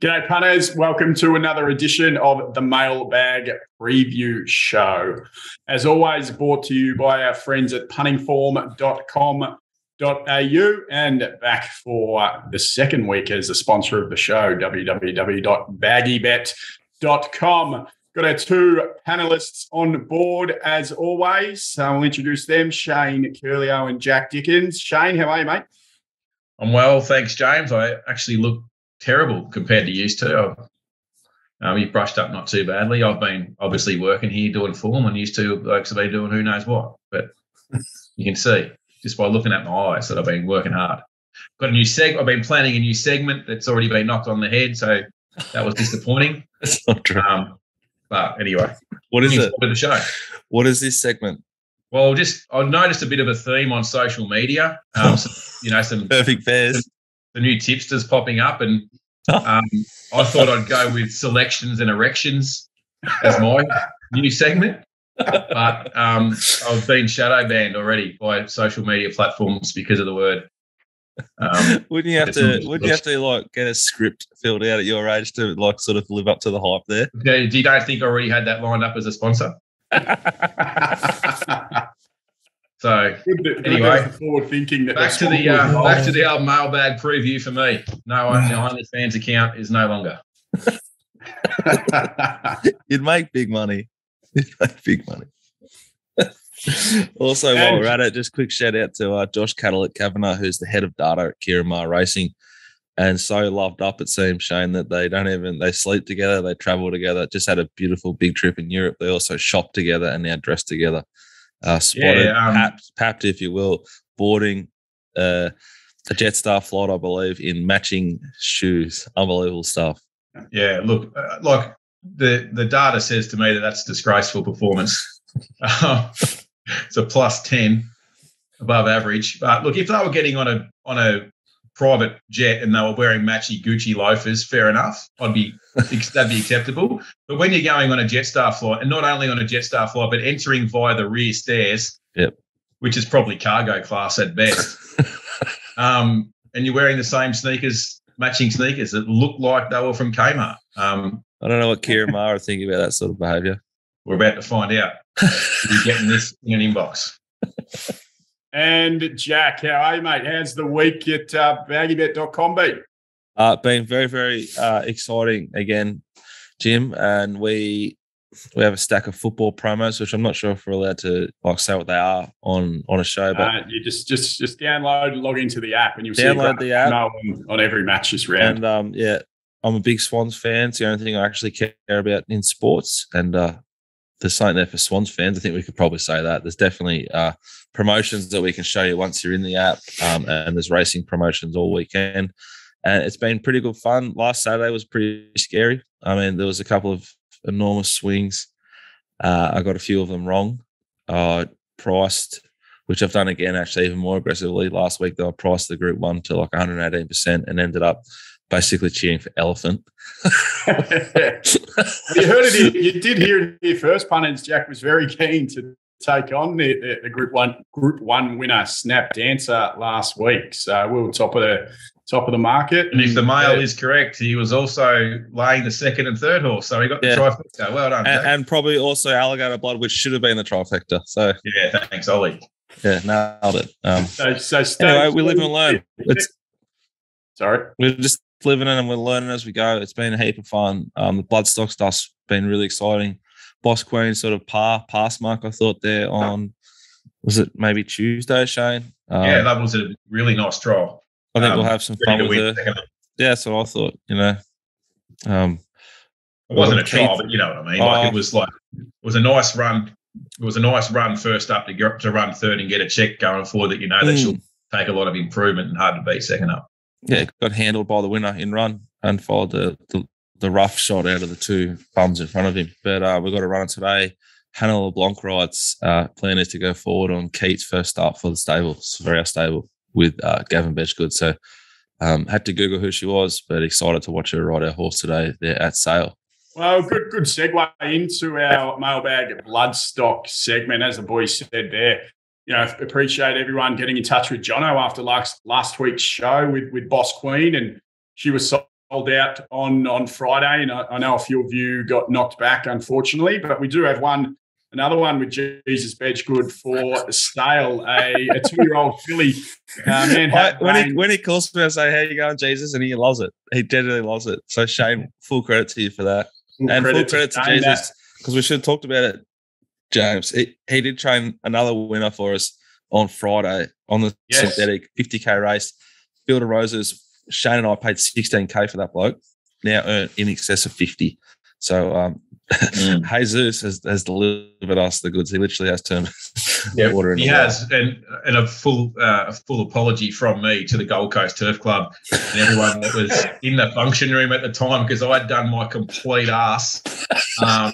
G'day, punters. Welcome to another edition of the Mailbag Preview Show. As always, brought to you by our friends at puntingform.com.au and back for the second week as a sponsor of the show, www.baggybet.com. Got our two panelists on board as always. We'll introduce them, Shane Ciurleo and Jack Dickens. Shane, how are you, mate? I'm well, thanks, James. I actually look terrible compared to used to. You've brushed up not too badly. I've been obviously working here doing form, and used to blokes have been doing who knows what. But you can see just by looking at my eyes that I've been working hard. Got a new I've been planning a new segment that's already been knocked on the head, so that was disappointing. That's not true. But anyway, what is it? The show. What is this segment? Well, I noticed a bit of a theme on social media. Some perfect pairs. The new tipsters popping up, and I thought I'd go with selections and erections as my new segment. But I've been shadow banned already by social media platforms because of the word. Wouldn't you have to get a script filled out at your age to sort of live up to the hype there? You don't think I already had that lined up as a sponsor? So anyway, forward thinking. Back to the old mailbag preview for me. No, the OnlyFans account is no longer. You'd make big money. Also, while we're at it, just quick shout out to Josh Cattle at Kavanagh, who's the head of data at Ciurleo Racing, and so loved up, it seems, Shane, that they sleep together, they travel together. Just had a beautiful big trip in Europe. They also shop together and now dress together. Spotted, papped, if you will, boarding a Jetstar flight, I believe, in matching shoes. Unbelievable stuff. Yeah, look, like the data says to me that's disgraceful performance. It's a plus 10 above average. But look, if they were getting on a private jet and they were wearing matchy Gucci loafers, fair enough. That'd be acceptable. But when you're going on a Jetstar flight, and not only on a Jetstar flight, but entering via the rear stairs, yep, which is probably cargo class at best, and you're wearing the same matching sneakers that look like they were from Kmart. I don't know what Ciurleo are thinking about that sort of behaviour. We're about to find out. You're getting this in an inbox. And Jack, how are you, mate? How's the week at baggybet.com been? Been very, very exciting again, Jim. And we have a stack of football promos, which I'm not sure if we're allowed to say what they are on a show. But you just download, log into the app, and you'll download the app on every match this round. And I'm a big Swans fan. It's the only thing I actually care about in sports. And there's something there for Swans fans. I think we could probably say that. There's definitely promotions that we can show you once you're in the app, and there's racing promotions all weekend. And it's been pretty good fun. Last Saturday was pretty scary. I mean, there was a couple of enormous swings. I got a few of them wrong. Priced, which I've done again, actually, even more aggressively. Last week, I priced the Group 1 to 118% and ended up basically cheering for elephant. You heard it. You did hear it here first, punters. Jack was very keen to take on the Group One winner, Snap Dancer, last week. So we were top of the market. And if the mail is correct, he was also laying the second and third horse. So he got the trifecta. Well done, Jack. And probably also Alligator Blood, which should have been the trifecta. So yeah, thanks, Ollie. Yeah, nailed it. So anyway, we live and learn. We're just living in and we're learning as we go. It's been a heap of fun. The Bloodstock stuff's been really exciting. Boss Queen sort of pass mark, I thought, there on, was it maybe Tuesday, Shane? That was a really nice trial. I think we'll have some fun with her. Yeah, that's what I thought, It wasn't a trial, but you know what I mean. It was a nice run. It was a nice run first up to run third and get a check going forward that that she'll take a lot of improvement and hard to beat second up. Yeah, got handled by the winner in run and followed the rough shot out of the two bums in front of him. But we've got a runner today. Hannah LeBlanc rides. Plan is to go forward on Keats' first start for the stable, for our stable, with Gavin Bedgegood. So had to Google who she was, but excited to watch her ride our horse today there at Sale. Well, good segue into our Mailbag Bloodstock segment. As the boys said there, appreciate everyone getting in touch with Jono after last week's show with Boss Queen, and she was out on Friday, and I know a few of you got knocked back, unfortunately, but we do have another one with Jesus Bedgood for sale, a 2-year-old filly. When he calls me, I say, "How you going, Jesus?" and he loves it. He genuinely loves it. So Shane, full credit to you for that, full credit to Jesus, because we should have talked about it. James, he did train another winner for us on Friday on the synthetic 50K race, Field of Roses. Shane and I paid 16K for that bloke. Now earned in excess of 50. So Jesus has delivered us the goods. He literally has turned water into He has, and a full apology from me to the Gold Coast Turf Club and everyone that was in the function room at the time, because I had done my complete ass. I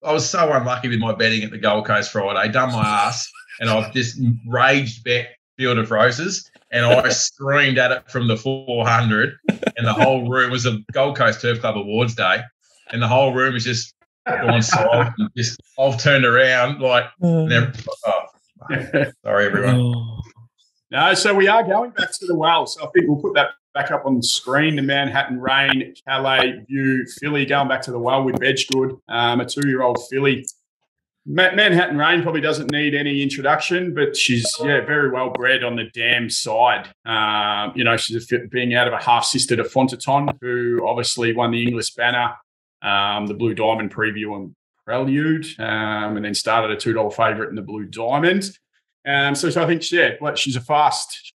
was so unlucky with my betting at the Gold Coast Friday. Done my ass, and I've just raged bet Field of Roses, and I screamed at it from the 400, and the whole room was a Gold Coast Turf Club Awards Day, and the whole room was just gone silent. Just I've turned around sorry everyone. No, so we are going back to the well. So I think we'll put that back up on the screen. The Manhattan Rain Calais View filly going back to the well with Bedgood, a 2-year-old filly. Manhattan Rain probably doesn't need any introduction, but she's very well bred on the dam side. She's being out of a half sister to Fontaton, who obviously won the English Banner, the Blue Diamond Preview and Prelude, and then started a $2 favourite in the Blue Diamond. So I think she's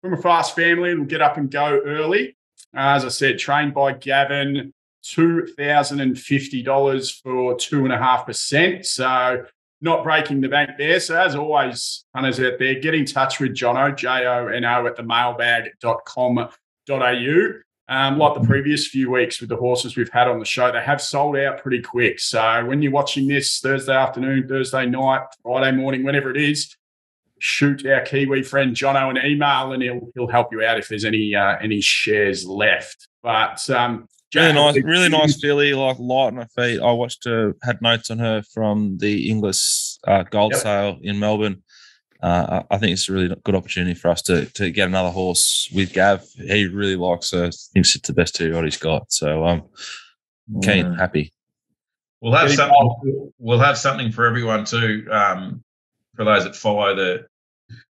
from a fast family and will get up and go early. As I said, trained by Gavin, $2,050 for 2.5%. So not breaking the bank there. So as always, punters out there, get in touch with Jono, Jono at themailbag.com.au. Like the previous few weeks with the horses we've had on the show, they have sold out pretty quick. So when you're watching this Thursday afternoon, Thursday night, Friday morning, whenever it is, shoot our Kiwi friend Jono an email, and he'll help you out if there's any shares left. But really nice filly, like light on her feet. I watched her, had notes on her from the Inglis gold sale in Melbourne. I think it's a really good opportunity for us to get another horse with Gav. He really likes her. Thinks it's the best 2-year-old he's got. So I'm keen, happy. We'll have something for everyone too. For those that follow the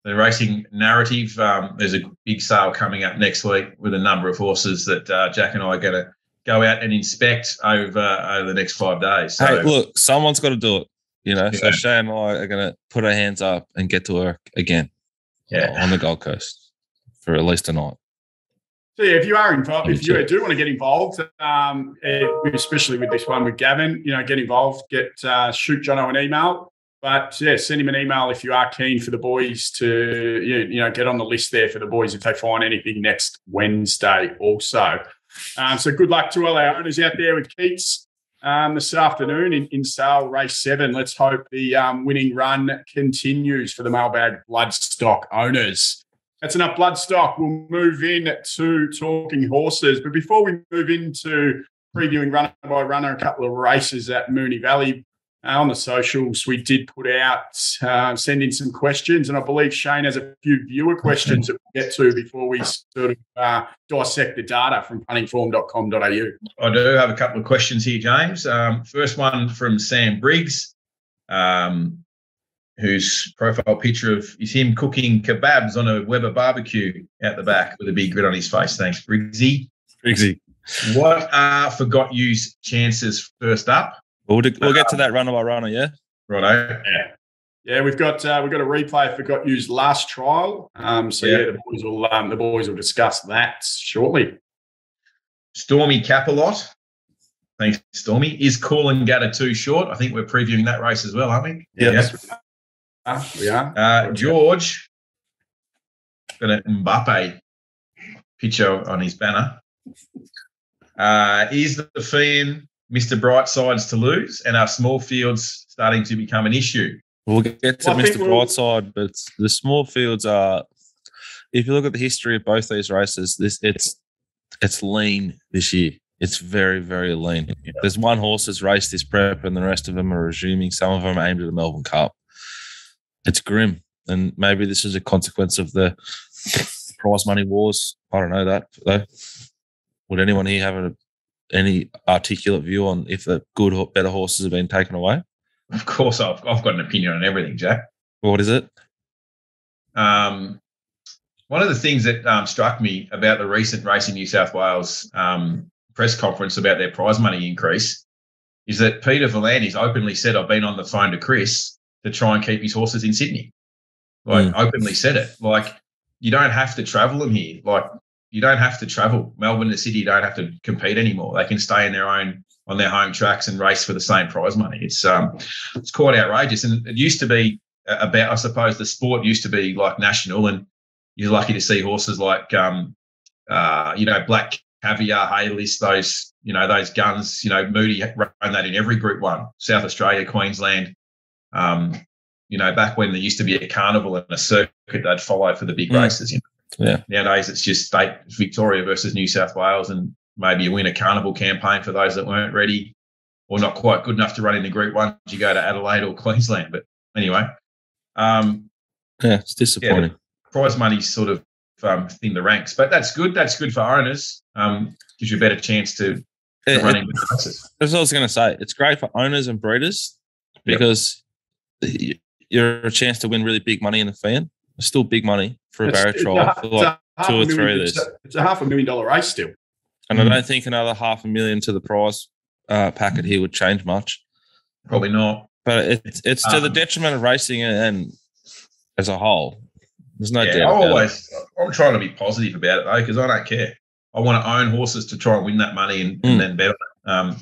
racing narrative, there's a big sale coming up next week with a number of horses that Jack and I are going to go out and inspect over the next 5 days. So, hey, look, someone's got to do it, So Shane and I are going to put our hands up and get to work again on the Gold Coast for at least a night. So if you are involved, if you do want to get involved, especially with this one with Gavin, get involved. Shoot Jono an email. But send him an email if you are keen for the boys to, get on the list there for the boys if they find anything next Wednesday also. So good luck to all our owners out there with Keats this afternoon in sale race 7. Let's hope the winning run continues for the Mailbag Bloodstock owners. That's enough Bloodstock. We'll move in to talking horses. But before we move into previewing runner by runner, a couple of races at Moonee Valley, on the socials, we did put out, send in some questions, and I believe Shane has a few viewer questions that we'll get to before we sort of dissect the data from puntingform.com.au. I do have a couple of questions here, James. First one from Sam Briggs, whose profile picture is him cooking kebabs on a Weber barbecue out the back with a big grin on his face. Thanks, Briggsy. What are Forgot You's chances first up? We'll get to that runner by runner, yeah? Righto. Yeah, we've got a replay of Forgot You's last trial. The boys will discuss that shortly. Stormy Capalot. Thanks, Stormy. Is Coolangatta too short? I think we're previewing that race as well, aren't we? Yes. We are. George got an Mbappe picture on his banner. Is the Feehan Mr. Brightsides to lose, and are small fields starting to become an issue? We'll get to Mr. Brightside, but the small fields are, if you look at the history of both these races, it's lean this year. It's very, very lean. Yeah. There's one horse that's raced this prep and the rest of them are resuming. Some of them are aimed at the Melbourne Cup. It's grim, and maybe this is a consequence of the prize money wars. I don't know that though. Would anyone here have any articulate view on if the good, better horses have been taken away? Of course, I've got an opinion on everything, Jack. What is it? One of the things that struck me about the recent Racing New South Wales press conference about their prize money increase is that Peter V'landys openly said, I've been on the phone to Chris to try and keep his horses in Sydney. Openly said it. Like, you don't have to travel them here. Like, you don't have to travel. Melbourne to Sydney don't have to compete anymore. They can stay on their home tracks and race for the same prize money. It's quite outrageous. And it used to be about, I suppose, the sport used to be like national, and you're lucky to see horses like, Black Caviar, Haylist, those guns. Moody ran that in every Group 1, South Australia, Queensland. Back when there used to be a carnival and a circuit they'd follow for the big races. Yeah. Nowadays it's just state Victoria versus New South Wales, and maybe you win a carnival campaign for those that weren't ready or not quite good enough to run in the Group 1. You go to Adelaide or Queensland. But anyway, it's disappointing. The prize money's sort of thin the ranks, but that's good. That's good for owners. Gives you a better chance to run in the races. That's what I was going to say. It's great for owners and breeders because you're a chance to win really big money in the Feehan. It's still big money for a barrier trial for like 2 or 3 of these. It's a $500,000 race still. And I don't think another $500,000 to the prize packet here would change much. Probably not. But it's to the detriment of racing and as a whole. There's no doubt. I'm trying to be positive about it though, because I don't care. I want to own horses to try and win that money and then bet on it.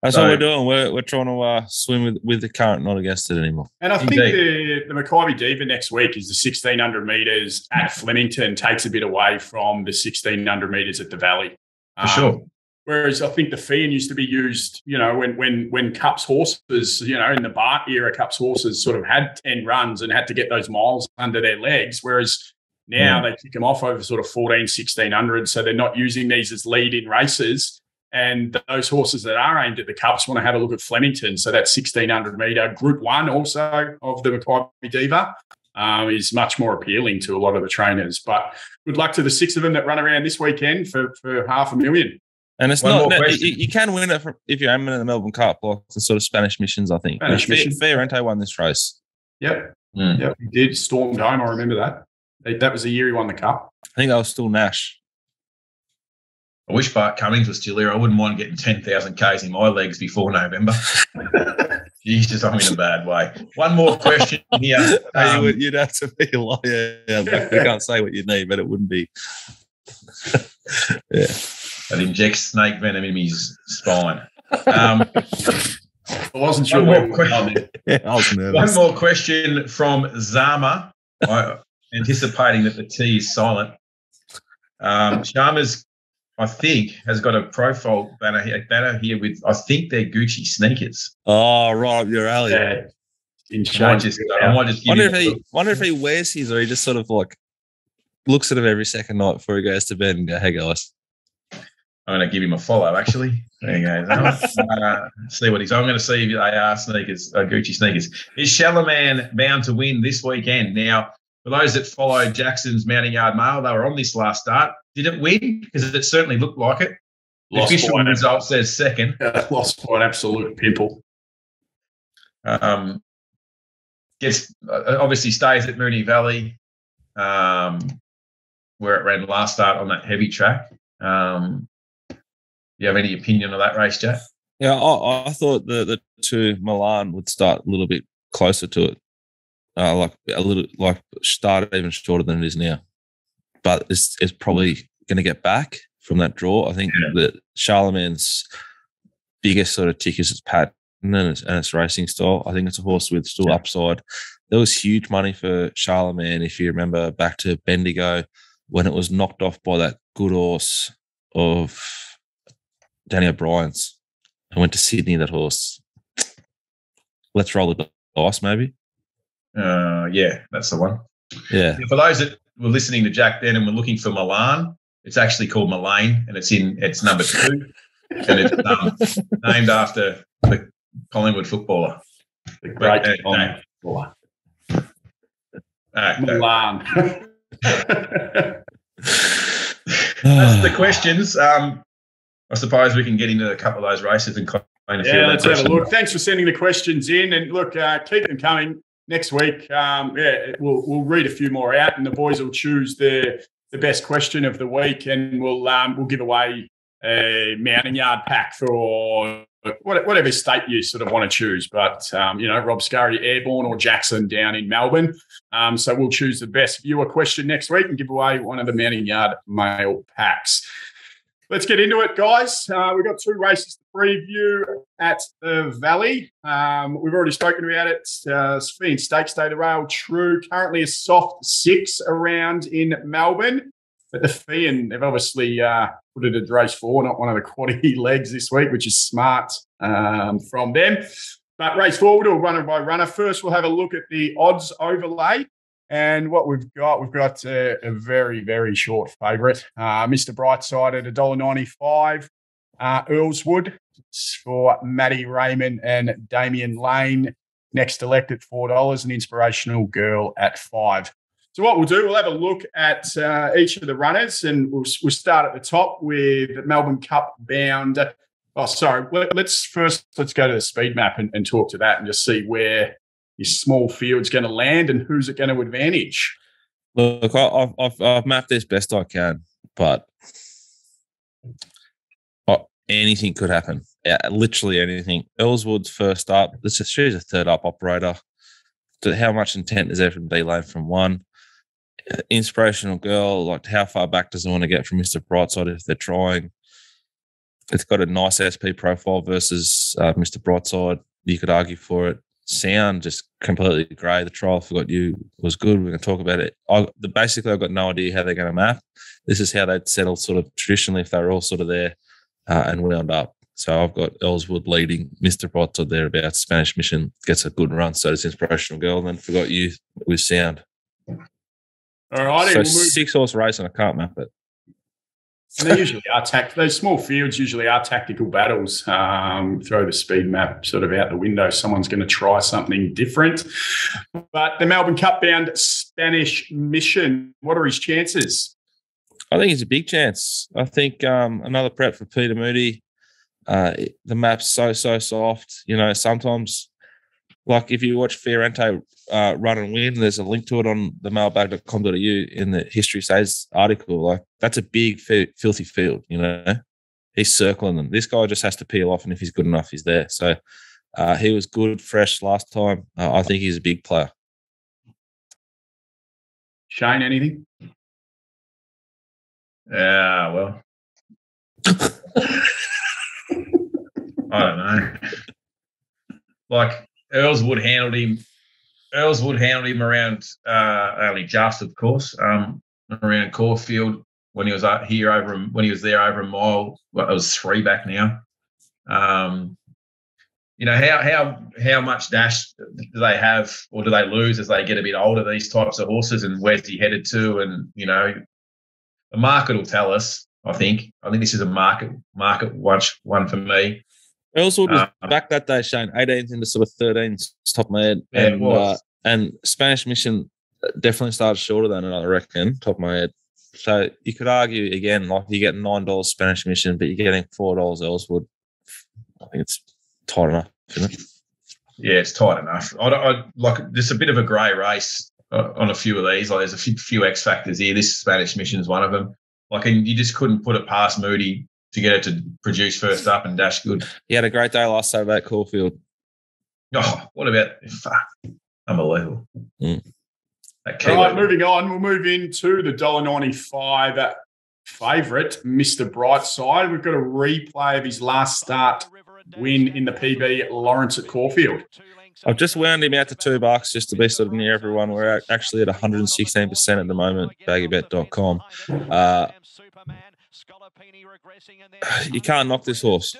That's what we're doing. We're trying to swim with the current, not against it anymore. And I think the Mackay Diva next week is the 1,600 metres at Flemington, takes a bit away from the 1,600 metres at the Valley. For sure. Whereas I think the Feehan used to be used, when Cups horses, in the Bart era, Cups horses sort of had 10 runs and had to get those miles under their legs. Whereas now they kick them off over sort of 14, 1,600. So they're not using these as lead-in races. And those horses that are aimed at the Cups want to have a look at Flemington. So that 1,600 metre Group 1 also of the Mackay Diva is much more appealing to a lot of the trainers. But good luck to the 6 of them that run around this weekend for $500,000. And it's you can win it if you're aiming at the Melbourne Cup, like the sort of Spanish missions, I think. Fiorente won this race. Yep. Yep, he did. Stormed home, I remember that. That was the year he won the Cup. I think that was still Nash. I wish Bart Cummings was still here. I wouldn't mind getting 10,000 Ks in my legs before November. Jesus, I'm in a bad way. One more question here. You'd have to be a liar. We can't say what you need, but it wouldn't be. Yeah. That injects snake venom in his spine. I wasn't sure. I was nervous. One more question from Zama. Anticipating that the T is silent. Sharma's, I think, has got a profile banner here with, I think they're Gucci sneakers. Oh, right up your alley. Yeah. I might just wonder if he wears his, or he just sort of like looks at him every second night before he goes to bed and go, hey guys. I'm going to give him a follow, actually. There you go. See what he's. I'm going to see if they are sneakers, Gucci sneakers. Is Shalaman bound to win this weekend? Now, for those that followed Jackson's Mounting Yard Mail, they were on this last start. Did it win? Because it certainly looked like it. The official result says second. Lost by an absolute pimple. Gets obviously stays at Moonee Valley, where it ran last start on that heavy track. You have any opinion on that race, Jack? Yeah, I thought the two Milan would start a little bit closer to it, start even shorter than it is now. But it's probably going to get back from that draw. I think that Charlemagne's biggest sort of tick is its pattern and its racing style. I think it's a horse with still upside. There was huge money for Charlemagne, if you remember back to Bendigo, when it was knocked off by that good horse of Danny O'Brien's. I went to Sydney, that horse. Let's roll the dice, maybe. Yeah, that's the one. Yeah. For those that were listening to Jack then and were looking for Milan, it's actually called Mullane, and it's number 2, and it's named after the Collingwood footballer. The great Collingwood footballer. Milan. That's the questions. I suppose we can get into a couple of those races and kind of let's have a look. Thanks for sending the questions in, and look, keep them coming. Next week, we'll read a few more out, and the boys will choose the best question of the week, and we'll give away a mountain yard pack for whatever state you sort of want to choose. But Rob Scurry Airborne or Jackson down in Melbourne. So we'll choose the best viewer question next week and give away one of the mountain yard mail packs. Let's get into it, guys. We've got 2 races to preview at the Valley. We've already spoken about it. Feehan Stakes Day, the Rail True, currently a soft 6 around in Melbourne. But the Feehan, they've obviously put it at race 4, not one of the quality legs this week, which is smart from them. But race 4, we'll do a runner by runner. First, we'll have a look at the odds overlay. And what we've got a very, very short favourite. Mr. Brightside at $1.95. Earlswood for Matty Raymond and Damien Lane. Next elect at $4. An Inspirational Girl at $5. So what we'll do, we'll have a look at each of the runners, and we'll start at the top with Melbourne Cup bound. Let's go to the speed map and talk to that and just see where your small field's going to land and who's it going to advantage. Look, I've mapped this best I can, but anything could happen. Yeah, literally anything. Earlswood's first up. Let's just choose a third up operator. How much intent is there from D-Lane from 1? Inspirational Girl, like how far back does it want to get from Mr. Brightside if they're trying? It's got a nice SP profile versus Mr. Brightside. You could argue for it. Sound just completely grey. The trial Forgot You was good. We're going to talk about it. Basically, I've got no idea how they're going to map. This is how they'd settle sort of traditionally if they were all sort of there and wound up. So I've got Earlswood leading, Mr. Brightside thereabouts. Spanish Mission gets a good run. So does Inspirational Girl. And then Forgot You with Sound. All right. So 6-horse race and I can't map it. And they usually are those small fields usually are tactical battles. Throw the speed map sort of out the window. Someone's going to try something different. But the Melbourne Cup bound Spanish Mission, what are his chances? I think it's a big chance. I think another prep for Peter Moody. The map's so soft. Sometimes, like if you watch Fiorente run and win, there's a link to it on the mailbag.com.au in the History Says article. Like that's a big, filthy field, He's circling them. This guy just has to peel off, and if he's good enough, he's there. So he was good, fresh last time. I think he's a big player. Shane, anything? Yeah, well. I don't know. Like Earlswood handled him around only just, of course, around Caulfield when he was there over a mile. Well, it was 3 back now. How much dash do they have, or do they lose as they get a bit older? These types of horses, and where's he headed to? And the market will tell us. I think this is a market one for me. Earlswood was back that day, Shane, 18th into sort of 13th, top of my head. Yeah, and Spanish Mission definitely started shorter than it, I reckon, top of my head. So you could argue, again, like you get $9 Spanish Mission, but you're getting $4 Earlswood. I think it's tight enough, isn't it? Yeah, it's tight enough. I like there's a bit of a grey race on a few of these. Like there's a few X factors here. This Spanish Mission is one of them. Like, and you just couldn't put it past Moody to get it to produce first up and dash good. He had a great day last Saturday at Caulfield. Oh, what about unbelievable? Mm. All right, moving on. We'll move into the $1.95 favourite, Mr. Brightside. We've got a replay of his last start win in the PB at Lawrence at Caulfield. I've just wound him out to $2 just to be sort of near everyone. We're actually at 116% at the moment, baggybet.com. You can't knock this horse.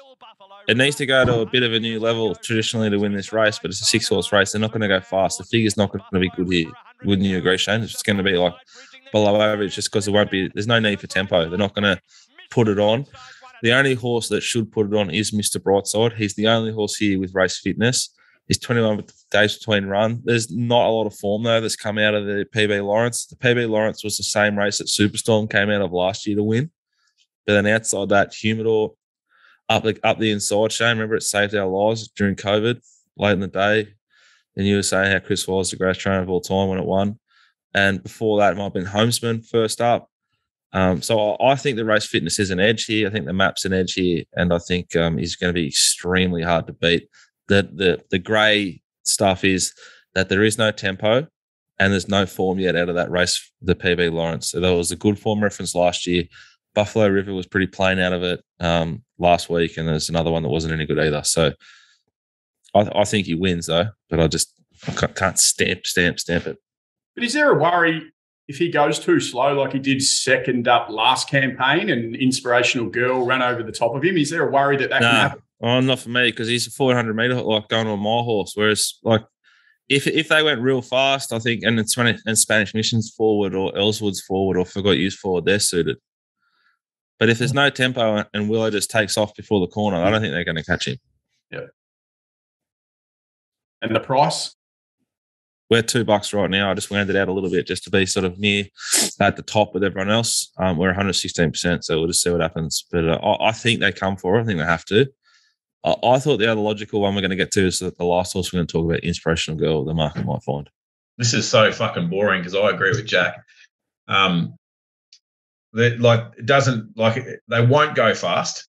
It needs to go to a bit of a new level traditionally to win this race, but it's a 6-horse race. They're not going to go fast. The figure's not going to be good here. Wouldn't you agree, Shane? It's just going to be like below average just because there's no need for tempo. They're not going to put it on. The only horse that should put it on is Mr. Brightside. He's the only horse here with race fitness. He's 21 days between run. There's not a lot of form, though, that's come out of the PB Lawrence. The PB Lawrence was the same race that Superstorm came out of last year to win. But then outside that, Humidor up the inside, Shane, remember it saved our lives during COVID late in the day. And you were saying how Chris was the greatest trainer of all time when it won. And before that, it might have been Homesman first up. So I think the race fitness is an edge here. I think the map's an edge here. And I think he's going to be extremely hard to beat. The grey stuff is that there is no tempo and there's no form yet out of that race, the PB Lawrence. So there was a good form reference last year. Buffalo River was pretty plain out of it last week, and there's another one that wasn't any good either. So I think he wins, though, but I can't stamp it. But is there a worry if he goes too slow, like he did second up last campaign and Inspirational Girl ran over the top of him? Is there a worry that can happen? Oh, not for me, because he's a 400 meter like going to a mile horse. Whereas, like, if they went real fast, I think, and Spanish Mission's forward or Ellswood's forward or Forgot You's forward, they're suited. But if there's no tempo and Willow just takes off before the corner, I don't think they're going to catch him. Yeah. And the price? We're $2 right now. I just wound it out a little bit just to be sort of near at the top with everyone else. We're 116%, so we'll just see what happens. But I think they come for it. I think they have to. I thought the other logical one we're going to get to is the last horse we're going to talk about, Inspirational Girl, the market might find. This is so fucking boring because I agree with Jack. They won't go fast.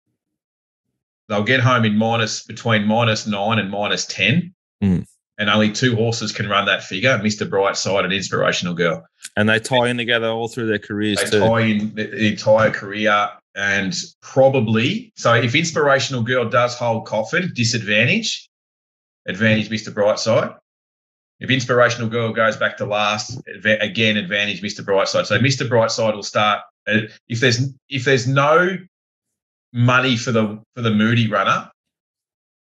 They'll get home in between -9 and -10. And only 2 horses can run that figure, Mr. Brightside and Inspirational Girl. And they tie in together all through their careers They tie in the entire career, and probably, so if Inspirational Girl does hold Coffin, advantage Mr. Brightside. If Inspirational Girl goes back to last, again, advantage Mr. Brightside. So Mr. Brightside will start, if there's no money for the Moody runner,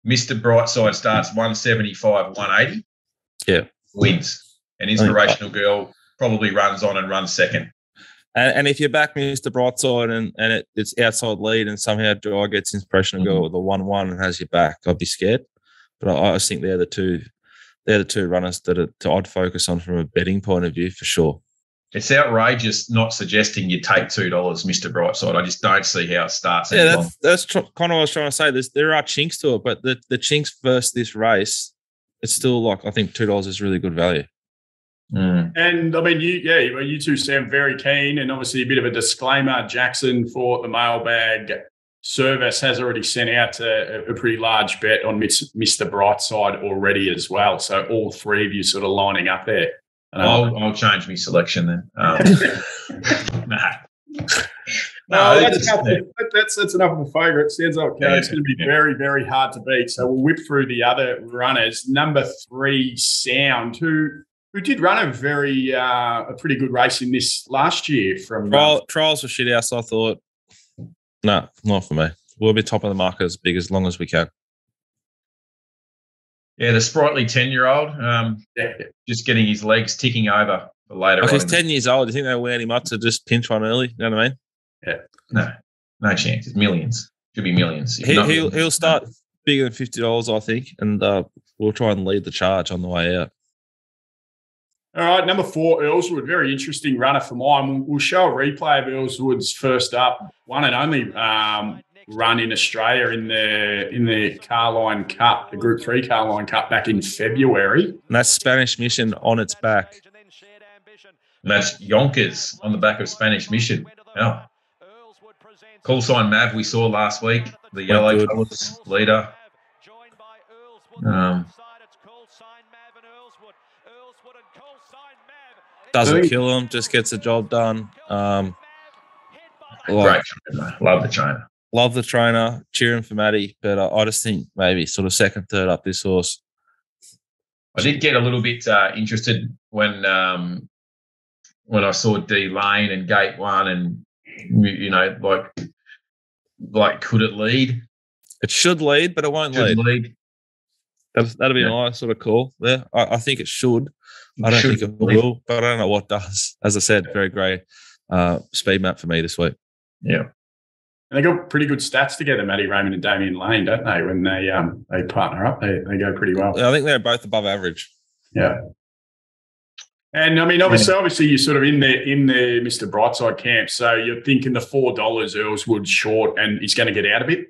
Mr. Brightside starts 175, 180. Yeah. Wins. And Inspirational Girl probably runs on and runs second. And if you back Mr. Brightside and it's outside lead and somehow Dry gets Inspirational Girl with the 1-1 and has your back, I'd be scared. But I think they're the two runners that I'd focus on from a betting point of view for sure. It's outrageous not suggesting you take $2, Mr. Brightside. I just don't see how it starts. Yeah, that's kind of what I was trying to say. There are chinks to it, but the chinks versus this race, it's still like I think $2 is really good value. And I mean, you two sound very keen, and obviously a bit of a disclaimer. Jackson for the mailbag service has already sent out a pretty large bet on Mr. Brightside already as well. So all three of you sort of lining up there. I'll change my selection then. That's enough of a favourite. Sounds like it's going to be very, very hard to beat. So we'll whip through the other runners. Number 3, Sound, who did run a pretty good race in this last year. From trials were shit house. I thought, no, not for me. We'll be top of the market as long as we can. Yeah, the sprightly 10-year-old, just getting his legs ticking over for later on. He's 10 years old. Do you think they wound him up to just pinch one early? You know what I mean? Yeah. No chance. It's millions. Should be millions. He'll start bigger than $50, I think, and we'll try and lead the charge on the way out. All right, number 4, Earlswood. Very interesting runner for mine. We'll show a replay of Earlswood's first up, one and only run in Australia in the Carline Cup, the Group 3 Carline Cup back in February. And that's Spanish Mission on its back. And that's Yonkers on the back of Spanish Mission. Yeah. Call sign Mav we saw last week, the yellow colours leader. Doesn't kill him, just gets the job done. Great trainer. Love the trainer. Love the trainer, cheering for Matty, but I just think maybe sort of second, third up this horse. I did get a little bit interested when I saw D Lane and Gate 1 and, like could it lead? It should lead, but it won't lead. That'll be a nice sort of call there. I think it should. I don't think it will, but I don't know what does. As I said, very great speed map for me this week. Yeah. And they got pretty good stats together, Matty Raymond and Damien Lane, don't they? When they partner up, they go pretty well. I think they're both above average. Yeah. And I mean, obviously, you're sort of in the Mr. Brightside camp. So you're thinking the $4 Earlswood short, and he's going to get out a bit.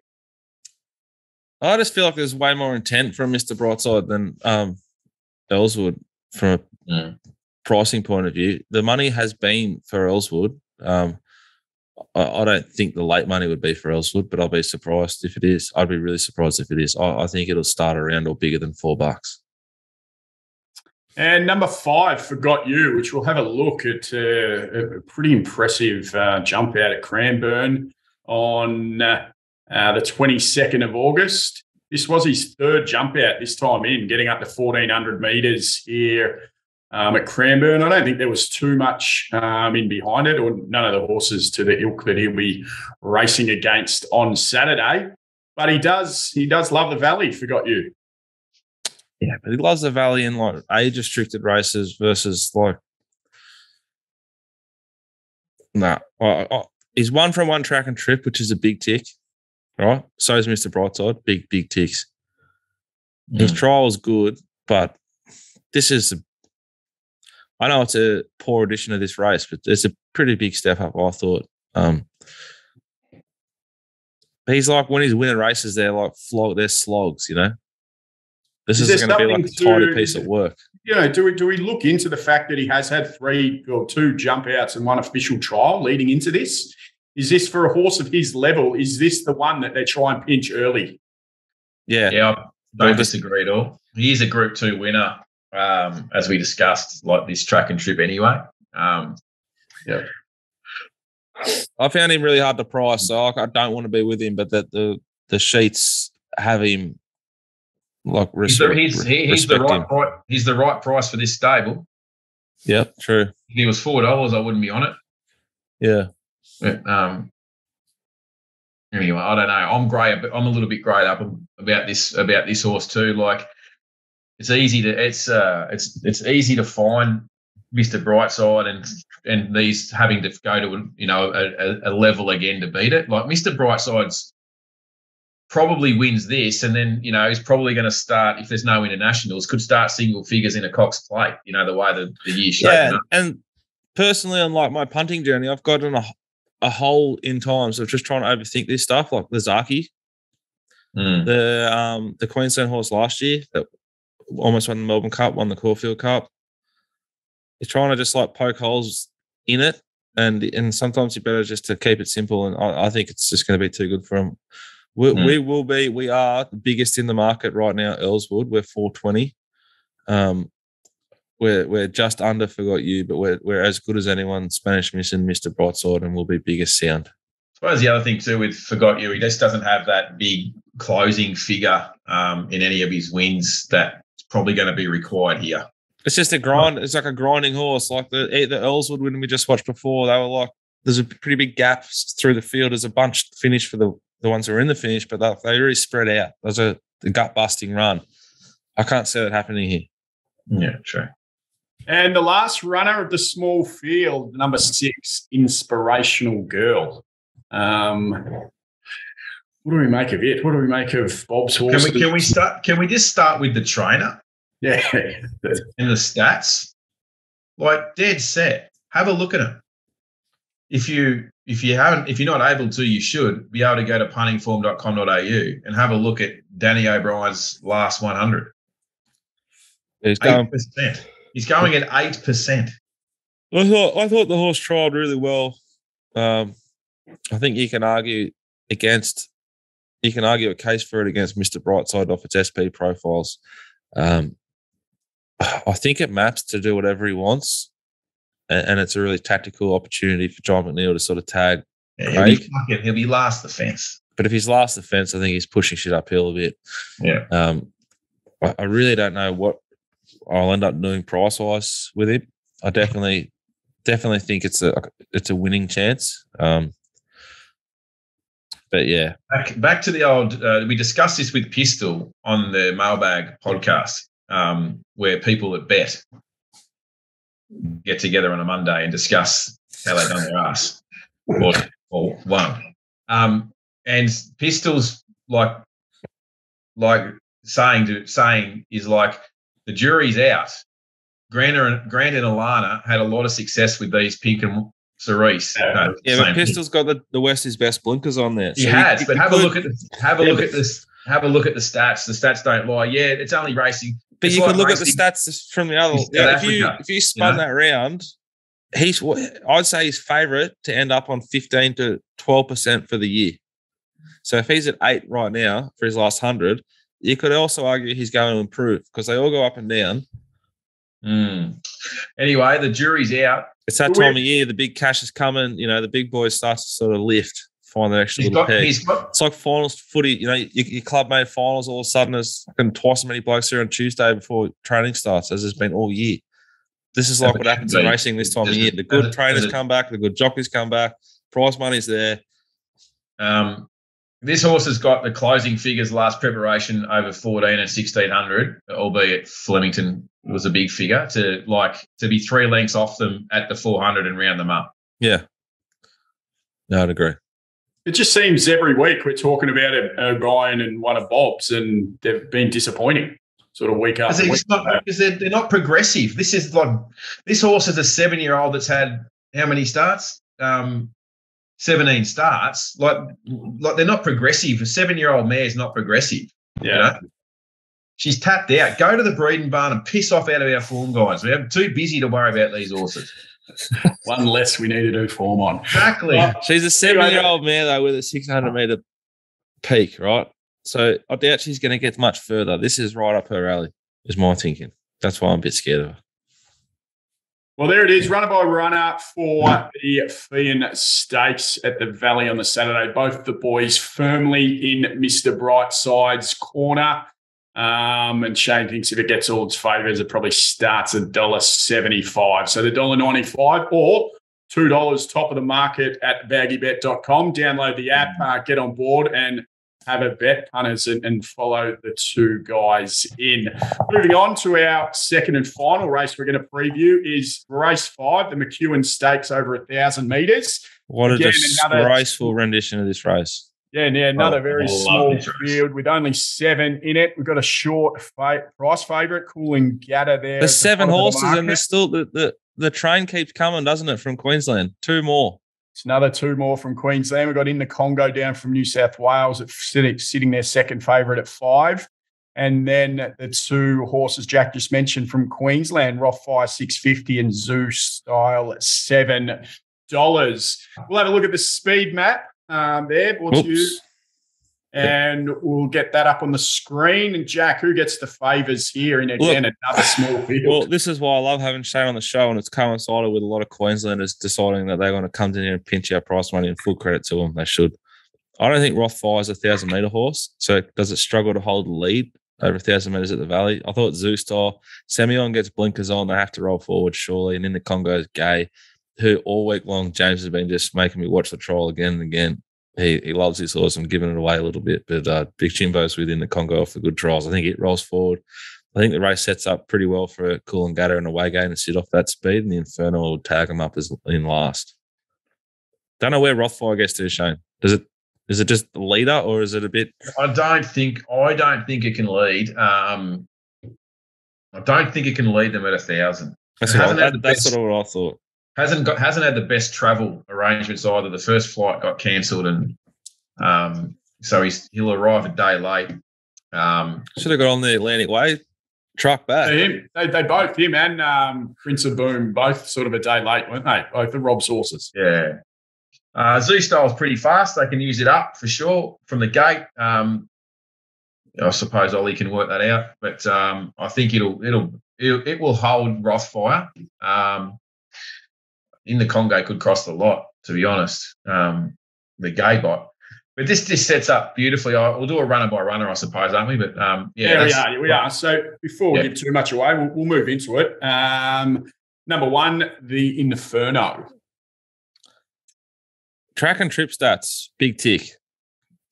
I just feel like there's way more intent from Mr. Brightside than Earlswood from a pricing point of view. The money has been for Earlswood. I don't think the late money would be for Earlswood, but I'll be surprised if it is. I'd be really surprised if it is. I think it'll start around or bigger than $4. And number 5, Forgot You, which we'll have a look at a pretty impressive jump out at Cranbourne on the 22nd of August. This was his 3rd jump out this time in, getting up to 1,400 metres here at Cranbourne. I don't think there was too much in behind it, or none of the horses to the ilk that he'll be racing against on Saturday. But he does love the Valley, Forgot You. Yeah, but he loves the Valley in like age-restricted races versus like he's won from one track and trip, which is a big tick, right? So is Mr. Brightside, big ticks. His trial is good, but this is I know it's a poor edition of this race, but it's a pretty big step up, I thought. He's like, when he's winning races, they're like they're slogs, you know. This is going to be like a tidy piece of work. You know, do we look into the fact that he has had 2 jump outs and 1 official trial leading into this? Is this for a horse of his level? Is this the one that they try and pinch early? Yeah, I don't disagree at all. He is a Group 2 winner. As we discussed, like this track and trip anyway. Yeah. I found him really hard to price, so I don't want to be with him, but that the sheets have him like he's the right price. He's the right price for this stable. Yeah, true. If he was $4, I wouldn't be on it. Yeah. But, anyway, I don't know. I'm a little bit greyed up about this horse too. Like, it's easy to find Mr. Brightside and these having to go to a level again to beat it. Like, Mr. Brightside's probably wins this, and then he's probably going to start, if there's no internationals, could start single figures in a Cox Plate. The way the year's shaping up. And personally, on like my punting journey, I've gotten a hole in times of just trying to overthink this stuff, like the Zaki, the Queensland horse last year that almost won the Melbourne Cup, won the Caulfield Cup. You're trying to just like poke holes in it, and sometimes you better just to keep it simple. And I think it's just going to be too good for him. We are the biggest in the market right now. Earlswood, we're 420. We're just under Forgot You, but we're as good as anyone. Spanish Mission, Mr. Brightside, and we'll be biggest sound. I suppose the other thing too with Forgot You, he just doesn't have that big closing figure in any of his wins that's probably going to be required here. It's just a grind. It's like a grinding horse, like the Earlswood win we just watched before. They were like, there's a pretty big gap through the field. There's a bunch finished for the ones who are in the finish, but they really spread out. There's the gut busting run. I can't see that happening here. Yeah, true. And the last runner of the small field, number 6, Inspirational Girl. What do we make of it? What do we make of Bob's horse? Can we just start with the trainer? Yeah. And the stats? Like, dead set. Have a look at him. If you're not able to, you should be able to go to puntingform.com.au and have a look at Danny O'Brien's last 100. He's going 8%. He's going at 8%. I thought the horse trialled really well. I think you can argue a case for it against Mr. Brightside off its SP profiles. I think it maps to do whatever he wants, and it's a really tactical opportunity for John McNeil to sort of tag. Yeah, he'll be last the fence. But if he's last the fence, I think he's pushing shit uphill a bit. Yeah. I really don't know what I'll end up doing price-wise with him. I definitely think it's a winning chance. But yeah, back to the old. We discussed this with Pistol on the Mailbag podcast, where people that bet get together on a Monday and discuss how they done their ass or won. And Pistols like saying is like the jury's out. Grant and Alana had a lot of success with these Pink and Cerise. But Pistol's got the Westie's best blinkers on there. He has, but have a look at the stats. The stats don't lie. Yeah, it's only racing. But it's you like can look racing at the stats from the other. If you spun that round, I'd say his favourite to end up on 15 to 12% for the year. So if he's at 8 right now for his last 100, you could also argue he's going to improve because they all go up and down. Anyway, the jury's out. It's that time of year. The big cash is coming. The big boys start to sort of lift, find that extra little peg. It's like finals footy. Your club made finals all of a sudden. There's twice as many blokes here on Tuesday before training starts as there's been all year. This is like what happens in racing this time of year. The good trainers come back. The good jockeys come back. Prize money's there. This horse has got the closing figures last preparation over 14 and 1600, albeit Flemington was a big figure to be 3 lengths off them at the 400 and round them up. Yeah. No, I'd agree. It just seems every week we're talking about O'Brien and one of Bob's, and they've been disappointing sort of week after week. Because they're not progressive. This horse is a 7-year-old that's had how many starts? 17 starts. Like they're not progressive. A 7-year-old mare's not progressive. Yeah. She's tapped out. Go to the breeding barn and piss off out of our form guys. We're too busy to worry about these horses. One less we need to do form on. Exactly. She's a 7-year-old mare, though, with a 600-metre peak, right? So I doubt she's going to get much further. This is right up her alley, is my thinking. That's why I'm a bit scared of her. Well, there it is, runner by runner for the Feehan Stakes at the Valley on the Saturday. Both the boys firmly in Mr. Brightside's corner. And Shane thinks if it gets all its favours, it probably starts at $1.75. So the $1.95 or $2 top of the market at baggybet.com. Download the app, get on board and have a bet, punters, and follow the two guys in. Moving on to our second and final race we're going to preview is race 5, the McEwan Stakes over 1,000 metres. What a disgraceful rendition of this race. Yeah, another very small field with only 7 in it. We've got a short price favourite, Coolangatta there. There's 7 horses and there's still the train keeps coming, doesn't it, from Queensland? 2 more. It's another 2 more from Queensland. We've got In the Congo down from New South Wales sitting their second favourite at 5. And then the 2 horses Jack just mentioned from Queensland, Rothfire $6.50 and Zoo Style $7. We'll have a look at the speed map there, brought to you. And we'll get that up on the screen. And Jack, who gets the favours here in another small field? Well, this is why I love having Shane on the show, and it's coincided with a lot of Queenslanders deciding that they're going to come in here and pinch our price money, and full credit to them. They should. I don't think Rothfire is a 1,000-metre horse, so does it struggle to hold the lead over 1,000 metres at the Valley? I thought Zoo Style, Semyon gets blinkers on, they have to roll forward surely, and in the Congo's Gay, who all week long James has been just making me watch the trial again and again. He loves his horse. I'm giving it away a little bit, but Big Jimbo's within the Congo off the good trials. I think it rolls forward. I think the race sets up pretty well for Coolangatta and away game to sit off that speed, and the Inferno will tag him up as in last. Don't know where Rothfire gets to, Shane. Is it just the leader, or is it a bit? I don't think it can lead. I don't think it can lead them at 1,000. That's sort of what I thought. Hasn't had the best travel arrangements either. The first flight got cancelled, and so he'll arrive a day late. Should have got on the Atlantic Way truck back. They both, him and Prince of Boom, both sort of a day late, weren't they? Both the Rob's horses. Yeah. Z-Style's pretty fast. They can use it up for sure from the gate. I suppose Ollie can work that out, but I think it will hold Rothfire. In the Congo could cross the lot, to be honest, the gay bot. But this sets up beautifully. We'll do a runner by runner, I suppose, aren't we? But we are. So before we give too much away, we'll move into it. Number 1, the Inferno. Track and trip stats, big tick.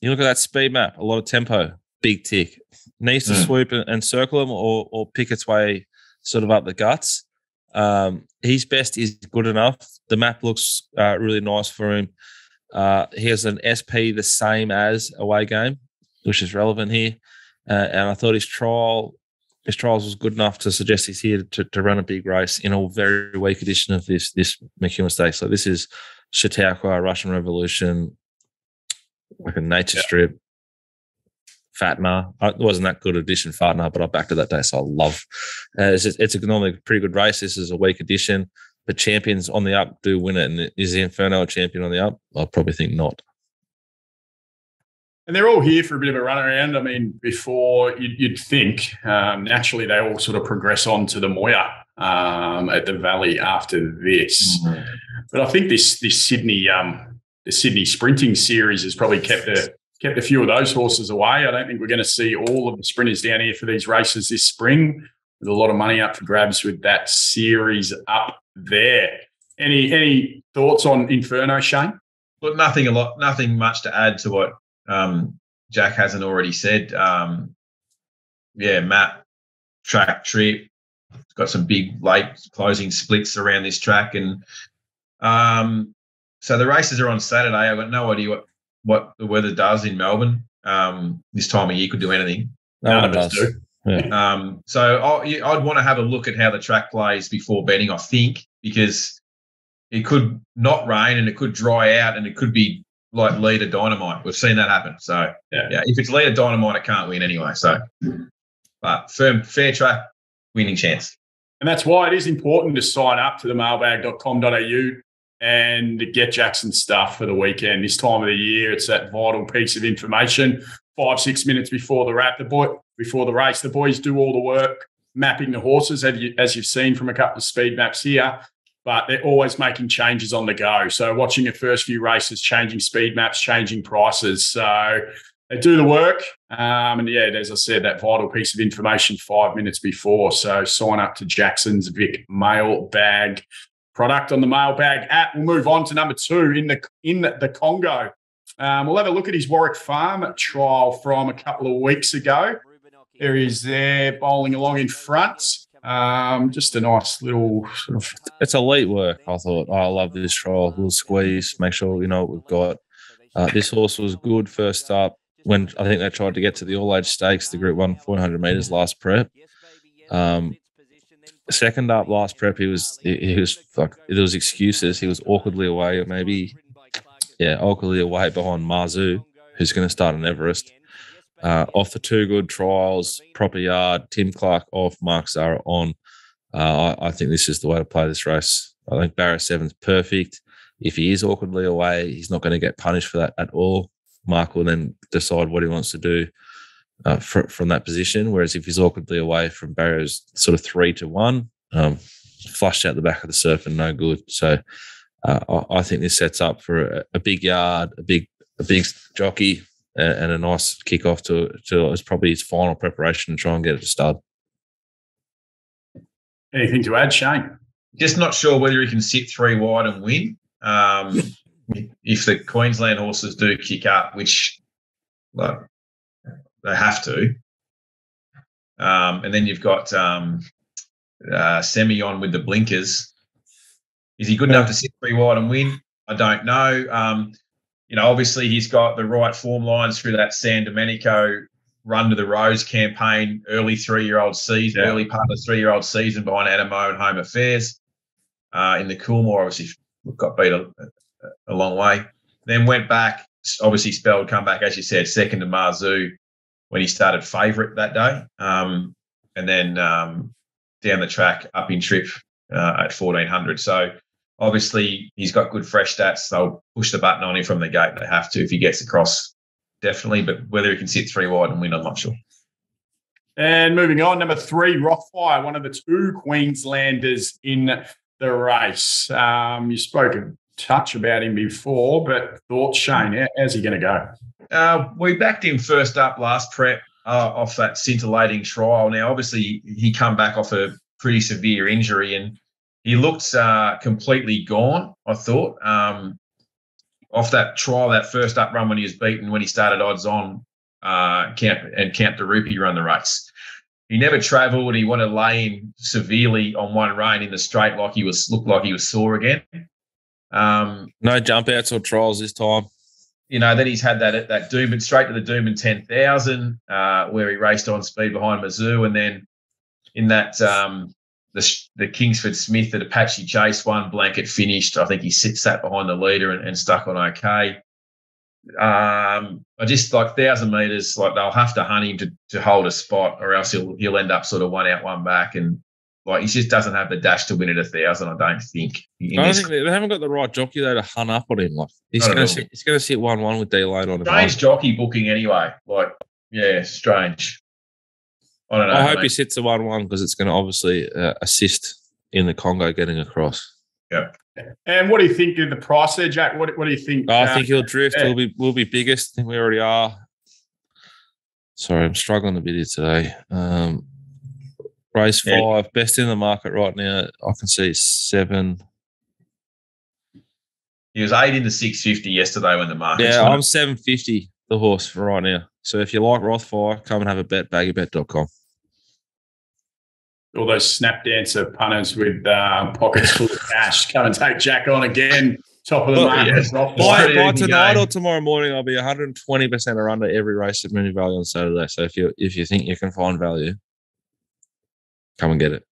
You look at that speed map, a lot of tempo, big tick. Needs to swoop and circle him or pick its way sort of up the guts. His best is good enough. The map looks really nice for him. He has an SP the same as away game, which is relevant here. And I thought his trials was good enough to suggest he's here to run a big race in a very weak edition of this McEwan Stakes. So this is Chautauqua, Russian Revolution, like a nature strip. Fatna. It wasn't that good edition, Fatna, but I backed it that day, so I love. It's normally a pretty good race. This is a weak edition, but champions on the up do win it. And is the Inferno a champion on the up? I probably think not. And they're all here for a bit of a run around. I mean, before you'd think naturally they all sort of progress on to the Moya at the Valley after this. Mm-hmm. But I think this Sydney sprinting series has probably kept a few of those horses away. I don't think we're going to see all of the sprinters down here for these races this spring. There's a lot of money up for grabs with that series up there. Any thoughts on Inferno, Shane? Look, nothing much to add to what Jack hasn't already said. Map, track, trip. It's got some big late closing splits around this track. And so the races are on Saturday. I've got no idea what the weather does in Melbourne. This time of year could do anything. No one does. Yeah. So I'd want to have a look at how the track plays before betting, I think, because it could not rain and it could dry out and it could be like Leader Dynamite. We've seen that happen. So, if it's Leader Dynamite, it can't win anyway. So, but fair track, winning chance. And that's why it is important to sign up to the mailbag.com.au and get Jackson's stuff for the weekend. This time of the year, it's that vital piece of information. 5-6 minutes before the race, the boys do all the work, mapping the horses, as you've seen from a couple of speed maps here. But they're always making changes on the go. So watching the first few races, changing speed maps, changing prices. So they do the work. As I said, that vital piece of information 5 minutes before. So sign up to Jackson's Vic Mailbag product on the Mailbag app. We'll move on to number 2 in the Congo. We'll have a look at his Warwick Farm trial from a couple of weeks ago. There he is there, bowling along in front. Just a nice little sort of... It's elite work, I thought. I love this trial. We'll squeeze, make sure we know what we've got. This horse was good first up when I think they tried to get to the all-age stakes, the Group 1 400 metres last prep. Second up last prep, he was like, there was excuses. He was awkwardly away, awkwardly away behind Marzu, who's going to start in Everest. Off the 2 good trials, proper yard, Tim Clark off, Mark Zara on. I think this is the way to play this race. I think Barra 7's perfect. If he is awkwardly away, he's not going to get punished for that at all. Mark will then decide what he wants to do from that position. Whereas if he's awkwardly away from Barra's sort of 3-1, flushed out the back of the surf and no good. So I think this sets up for a big yard, a big jockey, and a nice kick-off to it's probably his final preparation to try and get it to stud. Anything to add, Shane? Just not sure whether he can sit 3 wide and win. If the Queensland horses do kick up, which they have to. And then you've got Semyon with the blinkers. Is he good enough to sit 3 wide and win? I don't know. Obviously he's got the right form lines through that San Domenico Run to the Rose campaign, early part of the 3-year-old season behind Adamo and Home Affairs. In the Coolmore, obviously got beat a long way. Then went back, obviously spelled comeback, as you said, second to Marzu when he started favourite that day. And then down the track, up in trip at 1,400. So obviously he's got good fresh stats. They'll push the button on him from the gate. They have to if he gets across, definitely. But whether he can sit 3 wide and win, I'm not sure. And moving on, number 3, Rothfire, one of the 2 Queenslanders in the race. You spoke a touch about him before, but thoughts, Shane, how's he going to go? We backed him first up last prep off that scintillating trial. Now, obviously, he come back off a pretty severe injury and he looked completely gone, I thought. Off that trial, that first up run when he was beaten, when he started odds on, Camp de Rupee run the race. He never travelled. He wanted to lay in severely on one rein in the straight, looked like he was sore again. No jump outs or trials this time. Then he's had that Doomben straight to the Doomben 10,000, where he raced on speed behind Mizzou, and then in that the Kingsford Smith at Apache Chase one blanket finished. I think he sat behind the leader and stuck on okay. I just like 1,000 metres, like they'll have to hunt him to hold a spot, or else he'll end up sort of one out, one back, and like he just doesn't have the dash to win at 1,000. I don't think. I don't think they haven't got the right jockey though to hunt up on him. Like he's going to sit 1-1 with D-Lane on him. Strange jockey booking anyway. Like strange. I don't know. I hope he sits a 1-1 because it's going to obviously assist in the Congo getting across. Yeah. And what do you think of the price there, Jack? What do you think? I think he'll drift. Yeah. We'll be biggest. I think we already are. Sorry, I'm struggling a bit here today. Race 5, best in the market right now. I can see 7. He was 8 into 650 yesterday when the market. Yeah, I'm 750 the horse for right now. So if you like Rothfire, come and have a bet. Baggybet.com. All those snap dancer punters with pockets full of cash. Come and take Jack on again. Top of the market. Yes. By tonight or tomorrow morning, I'll be 120% or under every race at Mooney Valley on Saturday. So if you think you can find value, come and get it.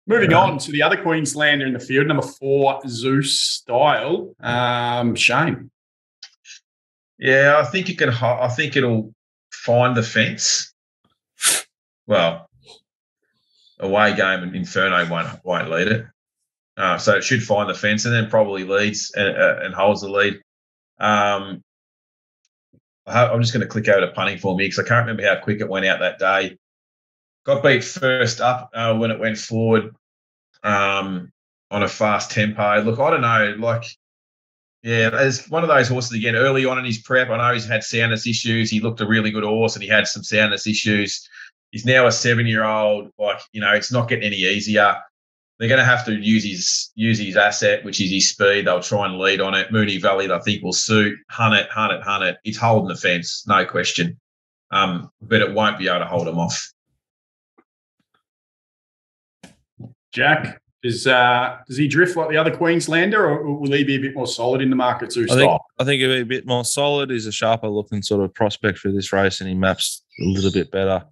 Moving on to the other Queenslander in the field, number 4, Zeus Style. Shane. Yeah, I think it can. I think it'll find the fence. Well, away game and Inferno won't lead it, so it should find the fence and then probably leads and holds the lead. I'm just going to click over to punting for me because I can't remember how quick it went out that day. Got beat first up when it went forward on a fast tempo. Look, I don't know, like. Yeah, as one of those horses again, early on in his prep, I know he's had soundness issues. He looked a really good horse and he had some soundness issues. He's now a 7-year-old. Like, it's not getting any easier. They're going to have to use his asset, which is his speed. They'll try and lead on it. Mooney Valley, I think, will suit. Hunt it. It's holding the fence, no question. But it won't be able to hold him off. Jack? Does he drift like the other Queenslander, or will he be a bit more solid in the market too? I think he'll be a bit more solid. He's a sharper looking sort of prospect for this race, and he maps a little bit better.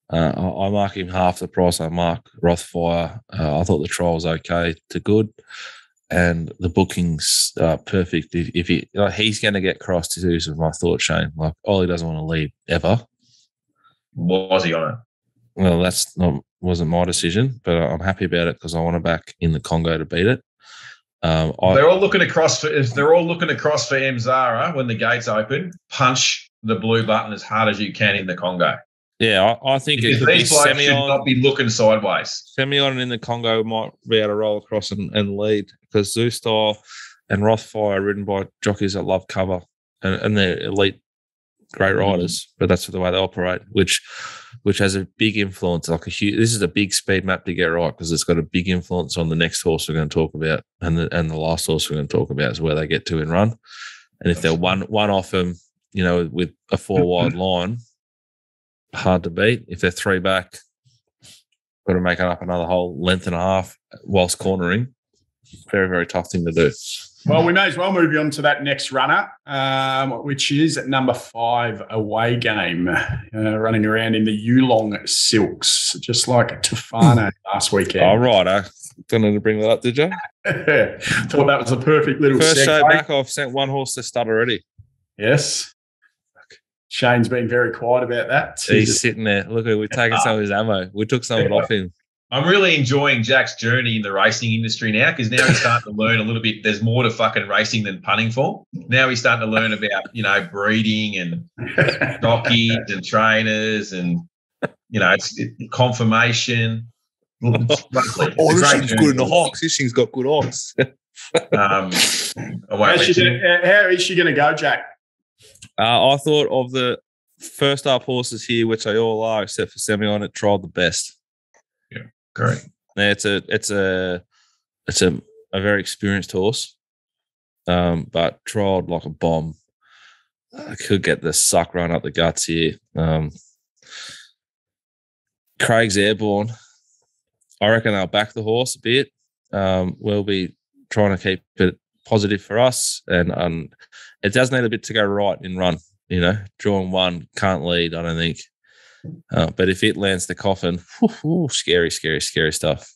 I mark him half the price I mark Rothfire. I thought the trial was okay to good, and the bookings perfect. If he's going to get crossed to use my thought, Shane. Like Ollie doesn't want to lead ever. Was he on it? Well, wasn't my decision, but I'm happy about it because I want to back in the Congo to beat it. They're all looking across for M Zara when the gates open. Punch the blue button as hard as you can in the Congo. Yeah, I think these blokes should not be looking sideways. Semyon in the Congo might be able to roll across and lead because Zeus Style and Rothfire are ridden by jockeys that love cover and they're elite, great riders, but that's the way they operate, which has a big influence. This is a big speed map to get right because it's got a big influence on the next horse we're going to talk about and the last horse we're going to talk about is where they get to in run. And if they're one off them, with a 4 wide line, hard to beat. If they're 3 back, got to make it up another whole length and a half whilst cornering. Very, very tough thing to do. Well, we may as well move on to that next runner, which is at number 5, Away Game, running around in the Yulong Silks, just like Tofano last weekend. Oh, right. I don't need to bring that up, did you? Thought that was a perfect little First segue. show back, I've sent 1 horse to stud already. Yes. Shane's been very quiet about that. He's sitting there. Look, we're taking some of his ammo. We took some of it off him. I'm really enjoying Jack's journey in the racing industry now because now he's starting to learn a little bit. There's more to fucking racing than punting for. Now he's starting to learn about, breeding and jockeys and trainers and, it's confirmation. This thing's good in the hocks. This thing's got good hocks. How is she going to go, Jack? I thought of the first up horses here, which they all are, except for Semyon, it trialled the best. Yeah, great. Yeah, it's a very experienced horse, but trialled like a bomb. I could get the suck run up the guts here. Craig's airborne. I reckon they'll back the horse a bit. We'll be trying to keep it positive for us. And it does need a bit to go right in run. Drawing one, can't lead, I don't think. But if it lands the coffin, scary, scary, scary stuff.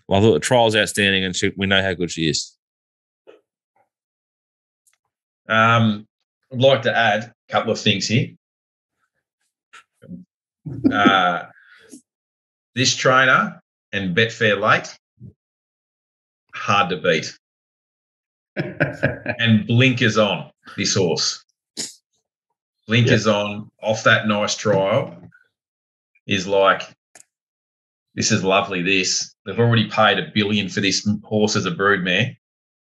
Well, I thought the trial's outstanding, and we know how good she is. I'd like to add a couple of things here. This trainer and Betfair Late, hard to beat. And blinkers on, this horse. Blinkers on, off that nice trial, is like, this is lovely, this. They've already paid $1 billion for this horse as a broodmare.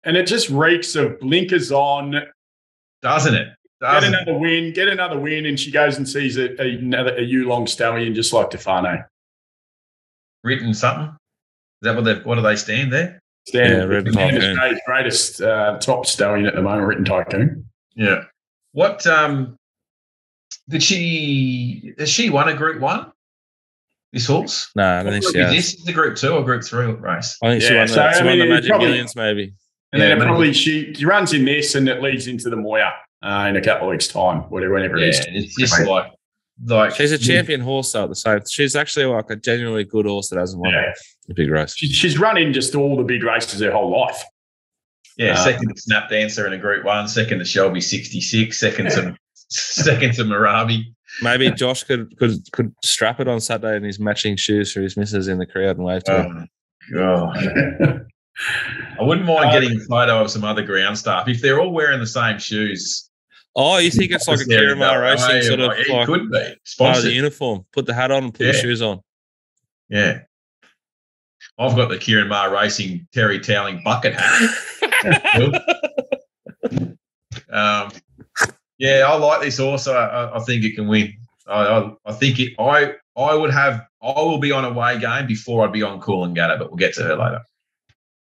And it just reeks of blinkers on. Doesn't it? Get another win, and she goes and sees a Yulong stallion just like Tefano. Written something? Is that what do they stand there? Written Tycoon. Australia's greatest top stallion at the moment, Written Tycoon. Yeah. What has she won a Group 1? This horse? No, I don't think she has. This is the Group 2 or Group 3 race? I think she won the Magic Millions, maybe. And then probably she runs in this, and it leads into the Moya in a couple of weeks' time, whenever it is. It's just like she's a champion horse though. At the same, she's actually like a genuinely good horse that hasn't won a big race. She's run in just all the big races her whole life. Yeah, second to Snap Dancer in a Group 1, second to Shelby 66, second to Marabi. Maybe Josh could strap it on Saturday in his matching shoes for his missus in the crowd and wave to her. God. I wouldn't mind getting a photo of some other ground staff if they're all wearing the same shoes. Oh, you think it's like a Ciurleo racing sort of it like could be part of the uniform? Put the hat on and put the shoes on. Yeah. I've got the Kieran Maher Racing Terry Toweling bucket hat. I like this horse. I think it can win. I think it. I will be on a away game before I'd be on Coolangatta, but we'll get to her later.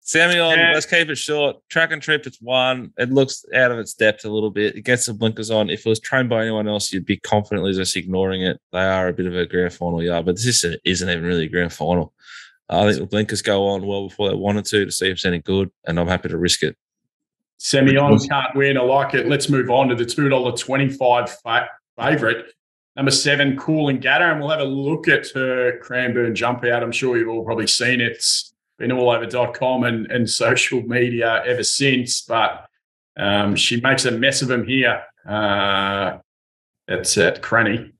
Sammy let's keep it short. Track and Trip, it's one. It looks out of its depth a little bit. It gets the blinkers on. If it was trained by anyone else, you'd be confidently just ignoring it. They are a bit of a grand final yard, but this isn't even really a grand final. I think the blinkers go on well before they wanted to see if it's any good, and I'm happy to risk it. Semi-on can't win. I like it. Let's move on to the $2.25 favourite. Number 7, Coolangatta, and we'll have a look at her Cranbourne jump out. I'm sure you've all probably seen it. It's been all over .com and social media ever since, but she makes a mess of them here. It's at Cranny.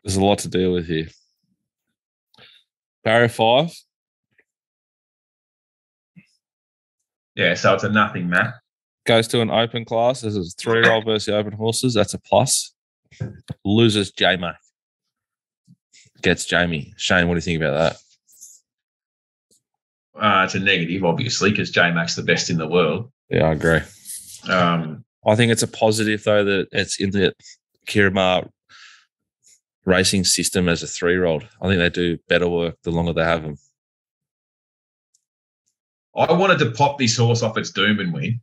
There's a lot to deal with here. Barrier 5. Yeah, so it's a nothing, Matt. Goes to an open class. This is 3-year-old versus the open horses. That's a plus. Loses J-Mac. Gets Jamie. Shane, what do you think about that? It's a negative, obviously, because J-Mac's the best in the world. Yeah, I agree. I think it's a positive, though, that it's in the Ciurleo Maher racing system as a 3-year-old. I think they do better work the longer they have them. I wanted to pop this horse off its doom and win.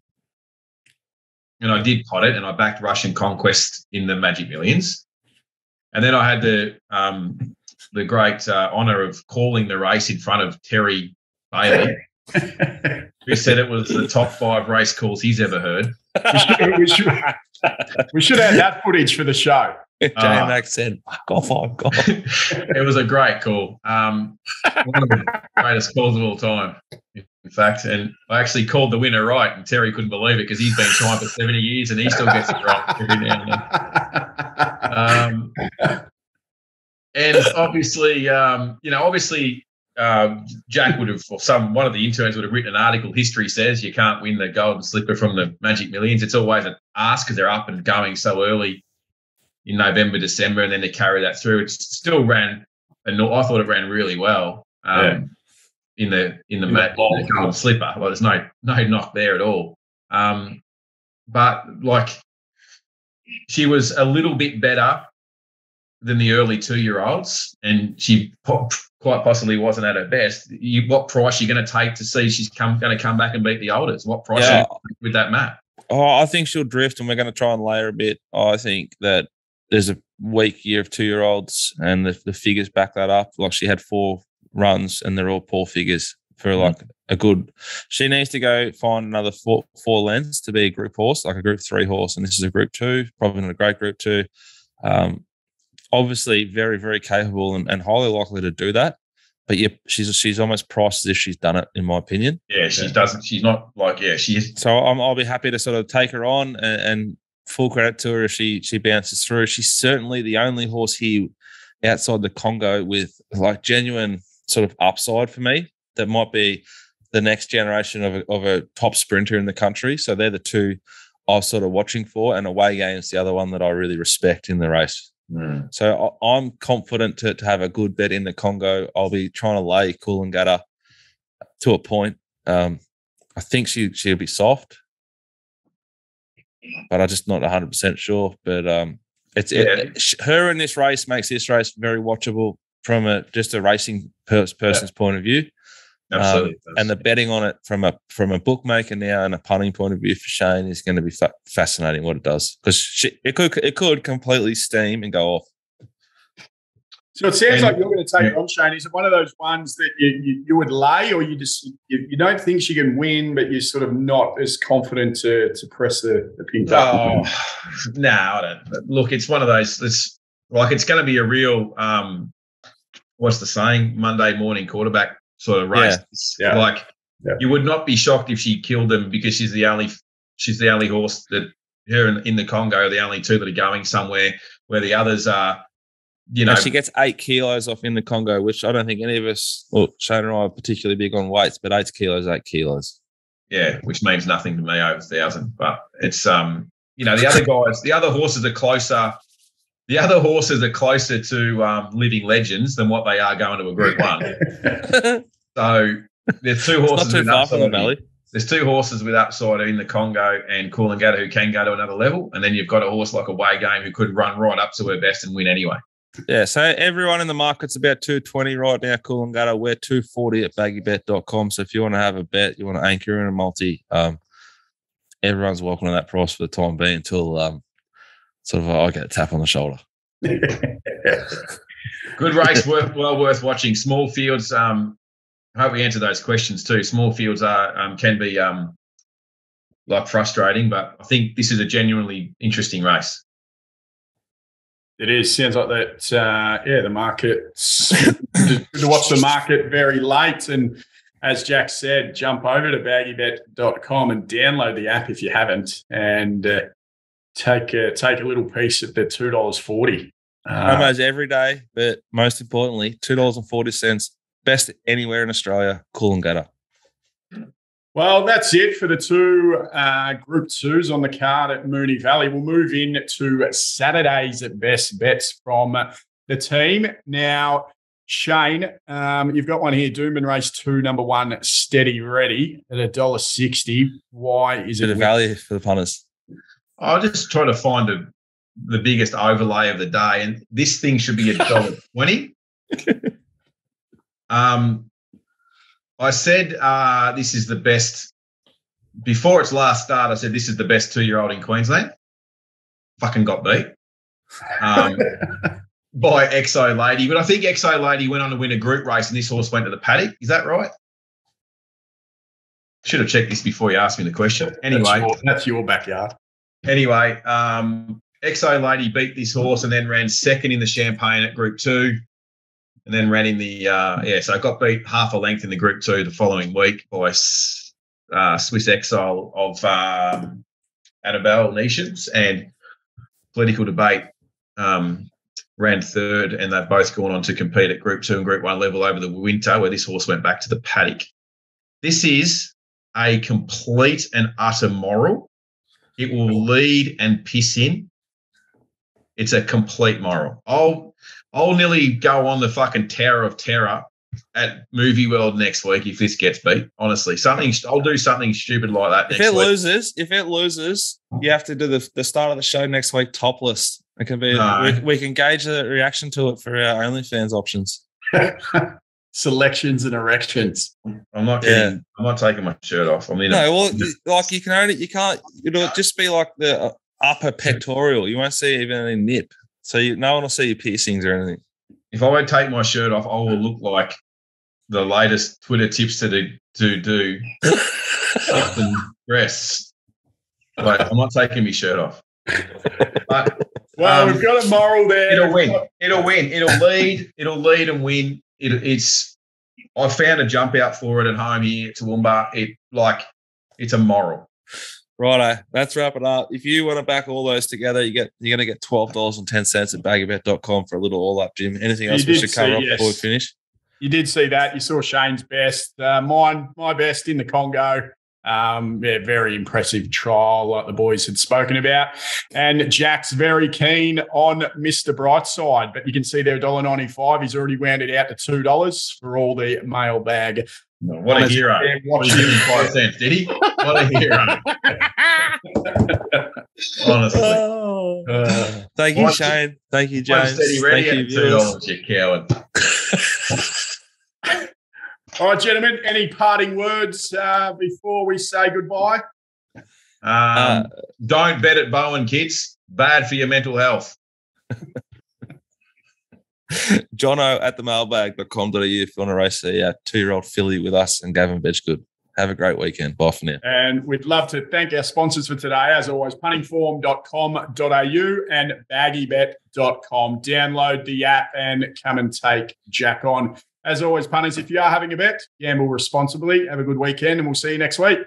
And I did pot it, and I backed Russian Conquest in the Magic Millions. And then I had the great honour of calling the race in front of Terry Bailey, who said it was the top 5 race calls he's ever heard. We should have that footage for the show. J-Mac said, "Go on, go." It was a great call. One of the greatest calls of all time, in fact. And I actually called the winner right, and Terry couldn't believe it because he's been trying for 70 years and he still gets it right every now and then. And obviously, Jack would have, or one of the interns would have written an article. History says you can't win the Golden Slipper from the Magic Millions. It's always an ask because they're up and going so early in November, December, and then they carry that through. It still ran, and I thought it ran really well in the Golden Slipper. Well, there's no knock there at all. But like, she was a little bit better than the early 2-year-olds, and she quite possibly wasn't at her best. What price are you going to take to see she's going to come back and beat the oldest? What price are you with that map? Oh, I think she'll drift, and we're going to try and layer a bit. I think that there's a weak year of 2-year-olds, and the figures back that up. Like, she had 4 runs, and they're all poor figures for like a good. She needs to go find another four lengths to be a group horse, like a Group 3 horse, and this is a Group 2, probably not a great Group 2. Obviously, very, very capable and highly likely to do that. But yeah, she's almost priced as if she's done it, in my opinion. Yeah, she doesn't. She's not like she is. So I'll be happy to sort of take her on and full credit to her if she bounces through. She's certainly the only horse here outside the Congo with like genuine sort of upside for me. That might be the next generation of a top sprinter in the country. So they're the two I was sort of watching for, and Away Game's the other one that I really respect in the race. So I'm confident to have a good bet in the Congo. I'll be trying to lay Coolangatta to a point. I think she'll be soft, but I'm just not 100% sure. But her in this race makes this race very watchable from just a racing person's point of view. Absolutely. And the betting on it from a bookmaker now and a punting point of view for Shane is going to be fascinating what it does, because it could completely steam and go off. So it sounds like you're going to take it on, Shane. Is it one of those ones that you would lay, or you don't think she can win, but you're sort of not as confident to press the pink button? No, I don't. Look, it's one of those. It's going to be a real what's the saying? Monday morning quarterback sort of race. Yeah. You would not be shocked if she killed them, because she's the only horse that her in the Congo are the only two that are going somewhere where the others are. And she gets 8 kilos off in the Congo, which I don't think any of us, well, Shane and I are particularly big on weights, but 8 kilos. Yeah, which means nothing to me over 1,000. But it's the other guys, the other horses are closer. The other horses are closer to living legends than what they are going to a Group 1. So there's two horses with upside. There's two horses with upside in the Congo and Coolangatta who can go to another level, and then you've got a horse like Away Game who could run right up to her best and win anyway. Yeah, so everyone in the market's about 220 right now, Coolangatta. We're 240 at baggybet.com. So if you want to have a bet, you want to anchor in a multi, everyone's welcome to that price for the time being until I get a tap on the shoulder. Good race, well worth watching. Small fields, I hope we answer those questions too. Small fields can be frustrating, but I think this is a genuinely interesting race. It is. Sounds like that. The market's good to watch the market very late. And as Jack said, jump over to baggybet.com and download the app if you haven't, and take a little piece at the $2.40. Almost every day, but most importantly, $2.40. Best anywhere in Australia, Coolangatta. Well, that's it for the two Group 2s on the card at Moonee Valley. We'll move in to Saturday's best bets from the team. Now, Shane, you've got one here, Doomben Race 2, number 1, Steady Ready at $1.60. Why is it a value for the punters? I'll just try to find the biggest overlay of the day, and this thing should be $1.20. I said this is the best. Before its last start, I said this is the best 2-year-old in Queensland. Fucking got beat by Exo Lady. But I think Exo Lady went on to win a group race and this horse went to the paddock. Is that right? Should have checked this before you asked me the question. Anyway. That's your backyard. Anyway, Exo Lady beat this horse and then ran second in the Champagne at Group 2. And then ran in the so I got beat half a length in the Group 2 the following week by Swiss Exile of Annabelle Nations, and Political Debate ran third, and they've both gone on to compete at Group 2 and Group 1 level over the winter, where this horse went back to the paddock. This is a complete and utter moral. It will lead and piss in. It's a complete moral. I'll nearly go on the fucking Tower of Terror at Movie World next week if this gets beat. Honestly, I'll do something stupid like that next week. If it loses, you have to do the start of the show next week topless. It can be. We can gauge the reaction to it for our OnlyFans options. Selections and erections. I'm not taking my shirt off. I mean, you can't. It'll just be like the upper pectoral. You won't see even any nip. So no one will see your piercings or anything. If I won't take my shirt off, I will look like the latest Twitter tips to do Justin breasts. Wait, I'm not taking my shirt off. But, well, we've got a moral there. It'll win. It'll win. It'll lead and win. It's. I found a jump out for it at home here at Toowoomba. It's a moral. Righto, let's wrap it up. If you want to back all those together, you're going to get $12.10 at baggybet.com for a little all-up, Jim. Anything else we should cover up before we finish? You did see that. You saw Shane's best. My best in the Congo. Very impressive trial, like the boys had spoken about. And Jack's very keen on Mr. Brightside, but you can see there $1.95. He's already wound it out to $2 for all the mailbag. What a hero. What a hero. 5 cents, did he? What a hero. Honestly. Thank you, Shane. Thank you, James. Thank you, $2, you coward. All right, gentlemen, any parting words before we say goodbye? Don't bet at Bowen, kids. Bad for your mental health. Jono at themailbag.com.au if you want to race a 2-year-old filly with us and Gavin Bedgegood. Have a great weekend. Bye for now. And we'd love to thank our sponsors for today. As always, puntingform.com.au and baggybet.com. Download the app and come and take Jack on. As always, punters, if you are having a bet, gamble responsibly. Have a good weekend and we'll see you next week.